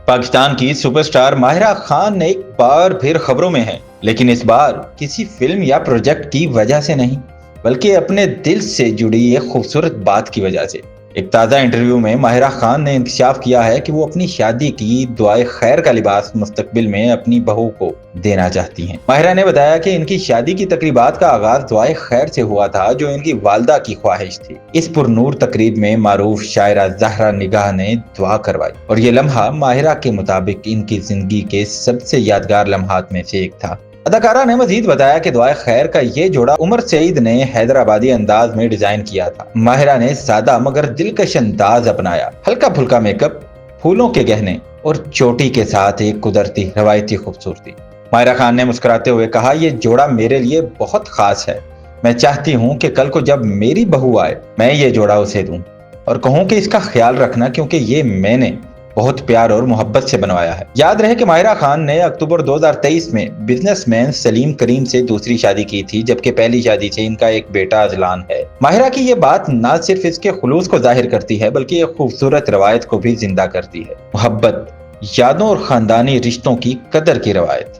पाकिस्तान की सुपरस्टार माहिरा खान एक बार फिर खबरों में है, लेकिन इस बार किसी फिल्म या प्रोजेक्ट की वजह से नहीं, बल्कि अपने दिल से जुड़ी एक खूबसूरत बात की वजह से। एक ताज़ा इंटरव्यू में माहिरा खान ने इंकशाफ किया है कि वो अपनी शादी की दुआए खैर का लिबास मुस्तकबिल में अपनी बहू को देना चाहती हैं। माहिरा ने बताया कि इनकी शादी की तकरीबात का आगाज दुआए खैर से हुआ था, जो इनकी वालदा की ख्वाहिश थी। इस पुरनूर तकरीब में मारूफ शायरा ज़हरा निगाह ने दुआ करवाई और ये लम्हा माहिरा के मुताबिक इनकी जिंदगी के सबसे यादगार लम्हात में से एक था। अदाकारा ने मजीद बताया कि दुआ खैर का ये जोड़ा उमर सईद ने हैदराबादी अंदाज में डिजाइन किया था। माहिरा ने सादा मगर दिलकश अंदाज अपनाया, हल्का फुल्का मेकअप, फूलों के गहने और चोटी के साथ एक कुदरती रवायती खूबसूरती। माहिरा खान ने मुस्कुराते हुए कहा, ये जोड़ा मेरे लिए बहुत खास है। मैं चाहती हूँ कि कल को जब मेरी बहू आए, मैं ये जोड़ा उसे दूं और कहूँ कि इसका ख्याल रखना, क्योंकि ये मैंने बहुत प्यार और मोहब्बत से बनवाया है। याद रहे कि माहिरा खान ने अक्टूबर 2023 में बिजनेसमैन सलीम करीम से दूसरी शादी की थी, जबकि पहली शादी से इनका एक बेटा अजलान है। माहिरा की ये बात न सिर्फ इसके खुलूस को जाहिर करती है, बल्कि एक खूबसूरत रवायत को भी जिंदा करती है। मोहब्बत, यादों और खानदानी रिश्तों की कदर की रवायत।